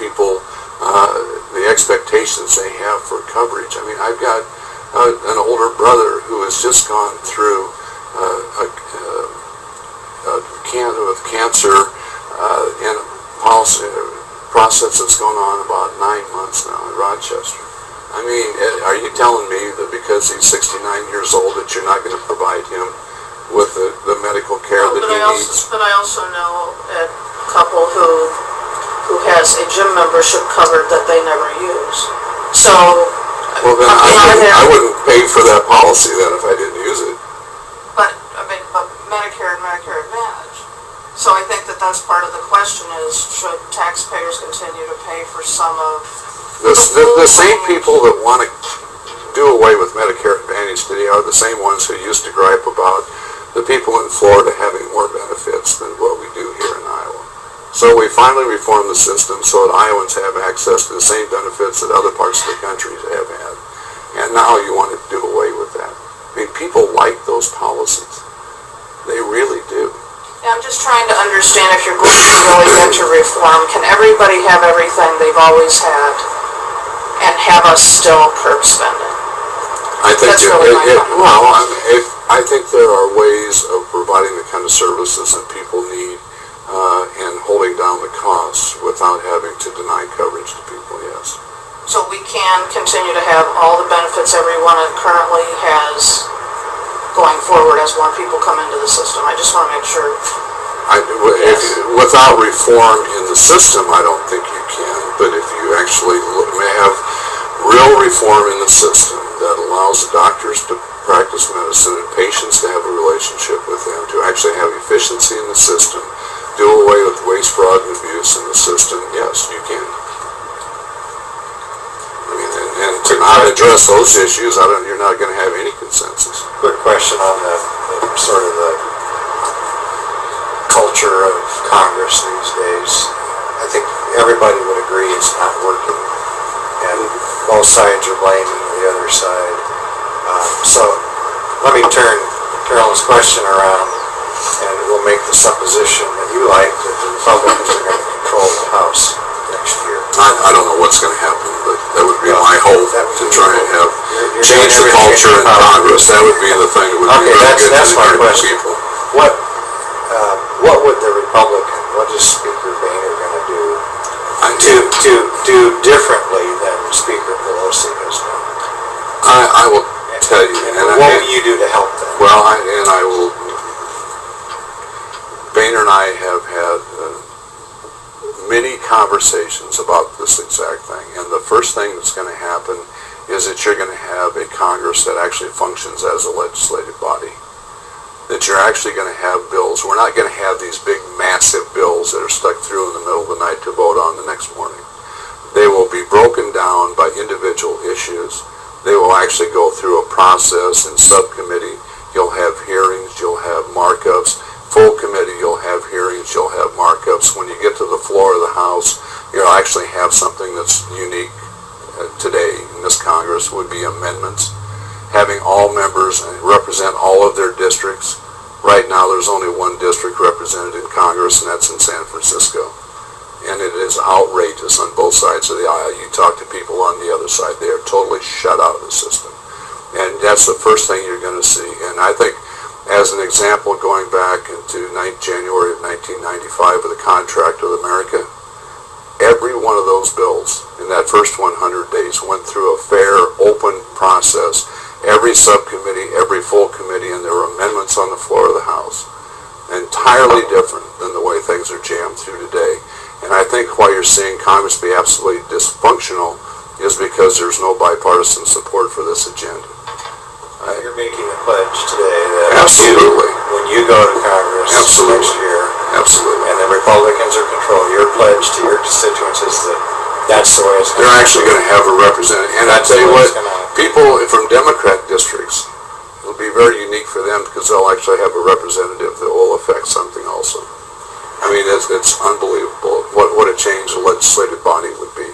people the expectations they have for coverage. I mean, I've got an older brother who has just gone through a cancer in a process that's going on about 9 months now in Rochester. I mean, are you telling me that because he's 69 years old that you're not going to provide him with the medical care that he needs? But I also know a couple who has a gym membership covered that they never use. So, well, then I wouldn't pay for that policy then if I didn't use it. But Medicare and Medicare Advantage. So I think that's part of the question is, should taxpayers continue to pay for some of the same people that want to do away with Medicare Advantage today are the same ones who used to gripe about the people in Florida having more benefits than what we do here in Iowa. So we finally reformed the system so that Iowans have access to the same benefits that other parts of the country have had. And now you want to do away with that. I mean, people like those policies. They really do. Yeah, I'm just trying to understand if you're going to really get to reform, can everybody have everything they've always had and have us still curb spending? I think That's really my problem. I think there are ways of providing the kind of services that people need and holding down the costs without having to deny coverage to people, yes. So we can continue to have all the benefits everyone currently has going forward as more people come into the system. I just want to make sure. Without reform in the system, I don't think you can. But if you actually may have real reform in the system that allows the doctors to practice medicine and patients to have a relationship with them, to actually have efficiency in the system, do away with waste, fraud, and abuse in the system, yes, you can. I mean, and to not address those issues, you're not going to have any consensus. Quick question on the sort of the culture of Congress these days. I think everybody would agree it's not working, and both sides are blaming the other side. So let me turn Carolyn's question around, and we'll make the supposition that you like that the Republicans are going to control the House next year. I don't know what's going to happen, but that would be my hope to try and have change the culture in Congress. That would be the thing that would be very good that's to my the question. people. What would the Republican, what is Speaker Boehner going to do differently than Speaker Pelosi has done? I will tell you. And what will you do to help them? Well, Boehner and I have had many conversations about this exact thing. And the first thing that's going to happen is that you're going to have a Congress that actually functions as a legislative body. That you're actually going to have bills. We're not going to have these big, massive bills that are stuck through in the middle of the night to vote on the next morning. They will be broken down by individual issues. They will actually go through a process in subcommittee. You'll have hearings. You'll have markups. Full committee, you'll have hearings. You'll have markups. When you get to the floor of the House, you'll actually have something that's unique today in this Congress would be amendments. Having all members represent all of their districts. Right now there's only one district represented in Congress, and that's in San Francisco. And it is outrageous on both sides of the aisle. You talk to people on the other side, they are totally shut out of the system. And that's the first thing you're going to see. And I think, as an example, going back into January of 1995 with the Contract with America, every one of those bills in that first 100 days went through a fair, open process. Every subcommittee, every full committee, and there were amendments on the floor of the House. Entirely different than the way things are jammed through today. And I think why you're seeing Congress be absolutely dysfunctional is because there's no bipartisan support for this agenda. You're making a pledge today that absolutely, when you go to Congress next year, absolutely, and the Republicans are control, your pledge to your constituents is that that's the way it's going to be. They're actually going to have a representative. And I tell you what, people from Democrat districts, it'll be very unique for them because they'll actually have a representative that will affect something also. I mean, it's unbelievable what a change a legislative body would be.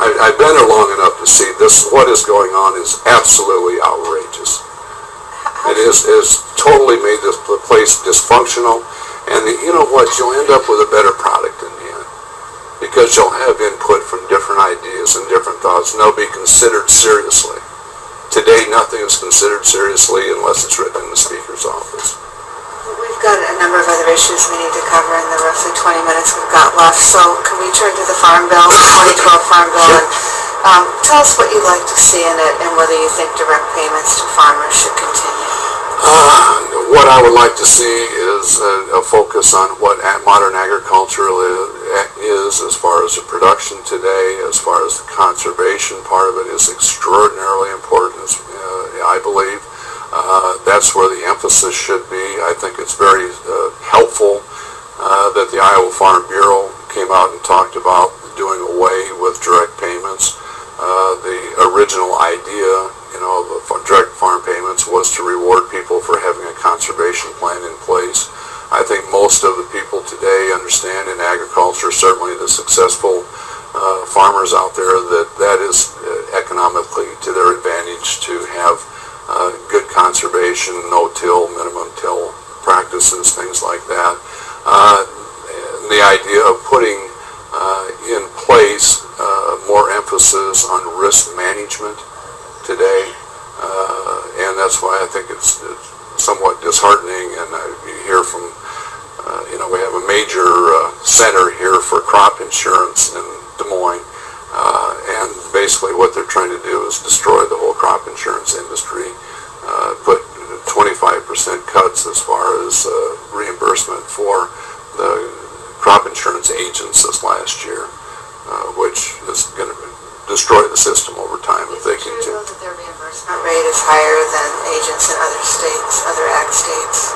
I've been there long enough to see this. What is going on is absolutely outrageous. It is totally made the place dysfunctional, and you know what? You'll end up with a better product in the end because you'll have input from different ideas and different thoughts, and they'll be considered seriously. Today, nothing is considered seriously unless it's written in the Speaker's office. We've got a number of other issues we need to cover in the roughly 20 minutes we've got left, so can we turn to the Farm Bill, the 2012 Farm Bill, and tell us what you'd like to see in it and whether you think direct payments to farmers should continue. What I would like to see is a focus on what modern agriculture is as far as the production today, as far as the conservation part of it is extraordinarily important, I believe. That's where the emphasis should be. I think it's very helpful that the Iowa Farm Bureau came out and talked about doing away with direct payments. The original idea, the direct farm payments was to reward people for having a conservation plan in place. I think most of the people today understand in agriculture, certainly the successful farmers out there, that is economically to their advantage to have good conservation, no-till, minimum-till practices, things like that. The idea of putting in place more emphasis on risk management today, and that's why I think it's somewhat disheartening. And you hear from, we have a major center here for crop insurance in Des Moines, and basically what they're trying to do is destroy the whole crop insurance industry, put 25% cuts as far as reimbursement for the crop insurance agents this last year, which is going to destroy the system over time if they continue. Is it true, though, that their reimbursement rate is higher than agents in other states, other ag states?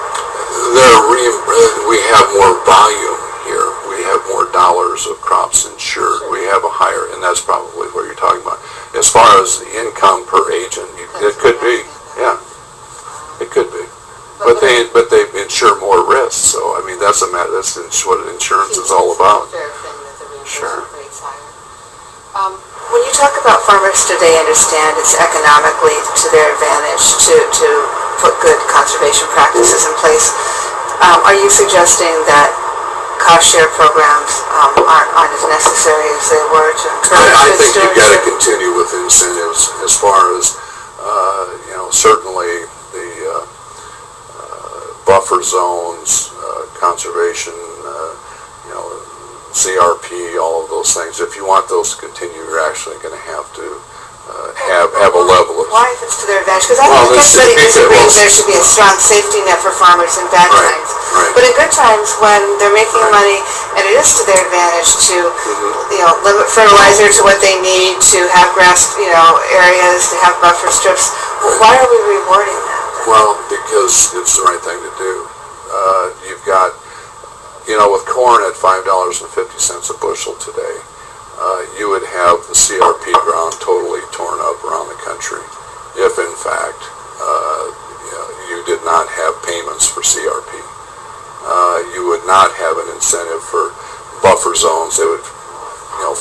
We have more volume here. We have more dollars of crops insured. We have a higher, and that's probably what you're talking about. As far as the income per agent, it could be, yeah, it could be. But they insure more risks, so I mean that's what insurance is all about. Fair thing that the Sure. reimbursement rate's higher. When you talk about farmers today, understand it's economically to their advantage to put good conservation practices in place. Are you suggesting that cost share programs aren't as necessary as they were to encourage I good think you've got to stewardship? continue with incentives as far as certainly the buffer zones, conservation, CRP, all of those things. If you want those to continue, you're actually going to have to have a level of... Why if it's to their advantage? Because I Well, don't think anybody disagrees well, there should be a strong safety net for farmers in bad Right, times. right. But in good times, when they're making money, and it is to their advantage to, limit fertilizer to what they need, to have grass, areas, to have buffer strips, why are we rewarding that? Well, because it's the right thing to do. You've got, with corn at $5.50 a bushel today, you would have the CRP ground totally torn up around the country if, in fact, you did not have payments for CRP. You would not have an incentive for buffer zones. They would,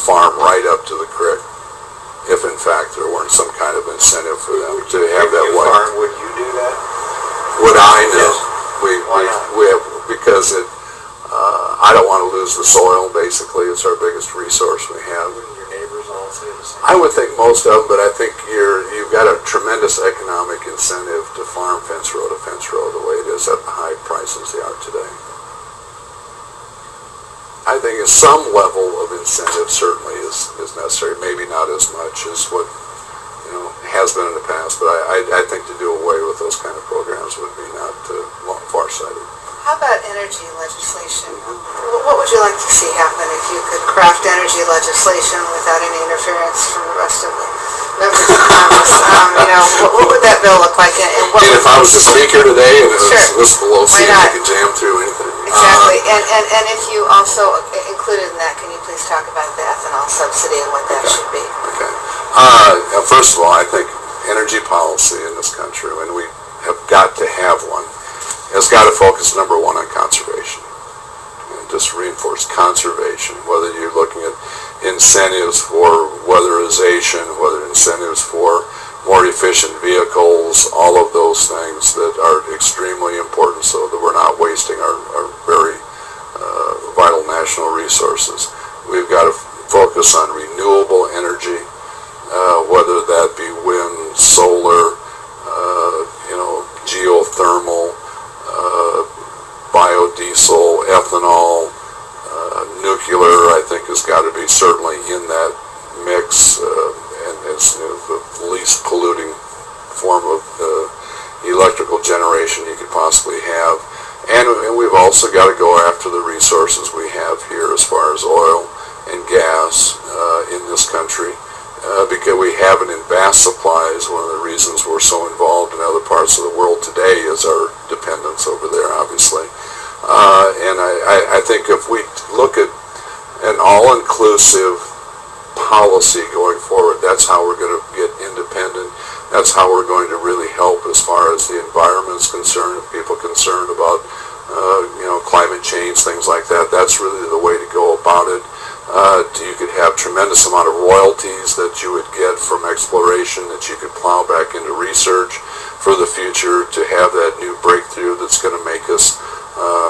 farm right up to the creek if, in fact, there weren't some kind of incentive for them to have that If you farm, would you do that? Would I? No. Yes. Why not? We have, because I don't want to lose the soil, basically. It's our biggest resource we have. Wouldn't your neighbors all say the same? I would think most of them, but I think you've got a tremendous economic incentive to farm fence row to fence row the way it is at the high prices they are today. I think some level of incentive certainly is necessary, maybe not as much as what has been in the past, but I think to do away with those kind of programs would be not far-sighted. How about energy legislation? What would you like to see happen if you could craft energy legislation without any interference from the rest of the members of Congress? What would that bill look like? And If I was the speaker today and it Sure. was Pelosi, Why not? I could jam through anything. Exactly. And if you also included in that, can you please talk about the ethanol subsidy and what that should be? Okay. First of all, I think energy policy in this country, and we have got to have one, has got to focus, number one, on conservation. And just reinforce conservation, whether you're looking at incentives for weatherization, whether incentives for more efficient vehicles, all of those things that are extremely important so that we're not wasting our very vital national resources. We've got to focus on renewable energy, whether that be wind, solar, geothermal, biodiesel, ethanol, nuclear, I think has got to be certainly in that mix, and it's the least polluting form of electrical generation you could possibly have. And we've also got to go after the resources we have here as far as oil and gas in this country, because we have it in vast supplies. One of the reasons we're so involved in other parts of the world today is our dependence over there, obviously. And I think if we look at an all-inclusive policy going forward, that's how we're going to get independent. That's how we're going to really help as far as the environment's concerned, people concerned about climate change, things like that. That's really the way to go about it. You could have tremendous amount of royalties that you would get from exploration that you could plow back into research for the future to have that new breakthrough that's going to make us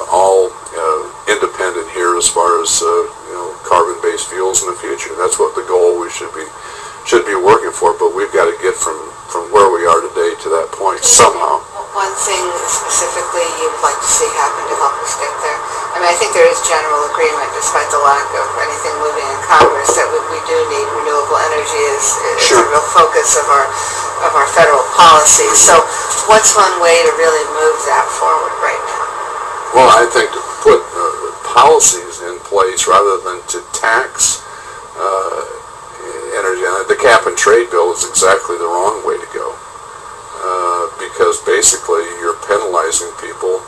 all independent here as far as carbon-based fuels in the future. That's what the goal we should be working for, but we've got to get from where we are today to that point somehow. One thing specifically you'd like to see happen to help us get there? I mean, I think there is general agreement, despite the lack of anything moving in Congress, that we do need renewable energy as a real focus of our federal policy. So what's one way to really move that forward right now? Well, I think to put policies in place rather than to tax energy. The cap and trade bill is exactly the wrong way to go, because basically you're penalizing people,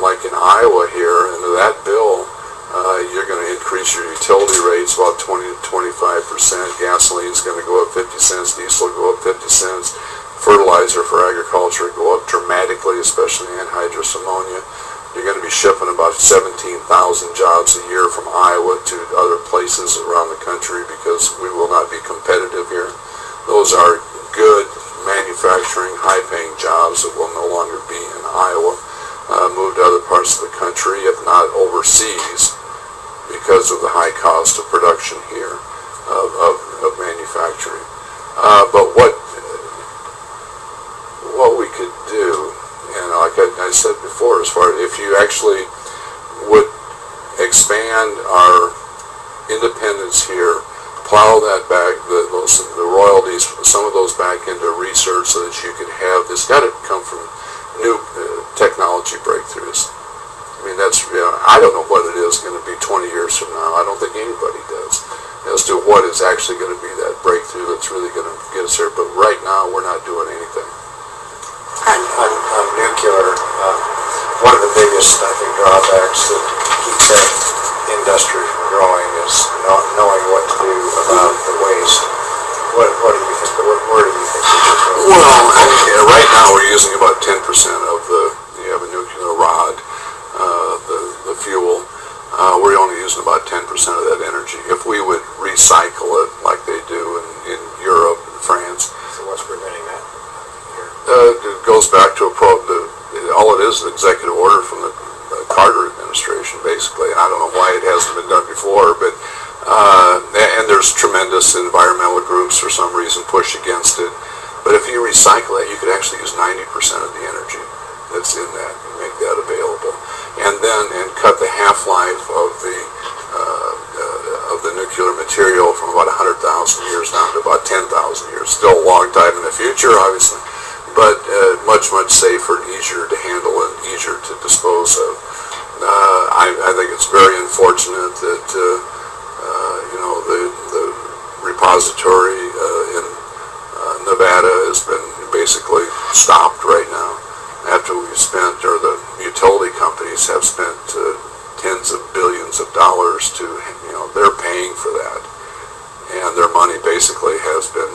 like in Iowa here, and that bill, you're going to increase your utility rates about 20 to 25%. Gasoline's going to go up 50 cents, diesel will go up 50 cents, fertilizer for agriculture go up dramatically, especially anhydrous ammonia. You're going to be shipping about 17,000 jobs a year from Iowa to other places around the country because we will not be competitive here. Those are good manufacturing, high-paying jobs that will no longer be in Iowa, move to other parts of the country, if not overseas, because of the high cost of production here of manufacturing. But what we could do, and like I said before, as far as if you actually would expand our independence here, plow that back, the royalties, some of those back into research so that you could have, it's got to come from new technology breakthroughs. I mean, that's, I don't know what it is going to be 20 years from now. I don't think anybody does, as to what is actually going to be that breakthrough that's really going to get us there. But right now, we're not doing anything. On nuclear, one of the biggest, I think, drawbacks that keeps that industry from growing is not knowing what to do about the waste. What do you think? Where do you think we should go? Well, right now we're using about 10% of you have a nuclear rod, the fuel. We're only using about 10% of that energy. If we would recycle it like they do in Europe and France. So what's preventing that? It goes back to all it is an executive order from the Carter administration, basically, and I don't know why it hasn't been done before, but and there's tremendous environmental groups for some reason push against it. But if you recycle it, you could actually use 90% of the energy that's in that and make that available, and cut the half-life of the nuclear material from about 100,000 years down to about 10,000 years. Still a long time in the future, obviously, but much safer and easier to handle and easier to dispose of. I think it's very unfortunate that the repository in Nevada has been basically stopped right now after we've spent, or the utility companies have spent tens of billions of dollars to, they're paying for that, and their money basically has been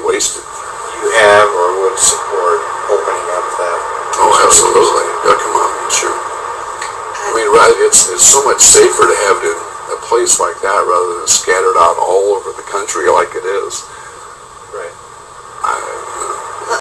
wasted. You have or would support opening up that? Oh, absolutely. Yeah, come on, sure. I mean, it's so much safer to have it in a place like that rather than scattered out all over the country like it is.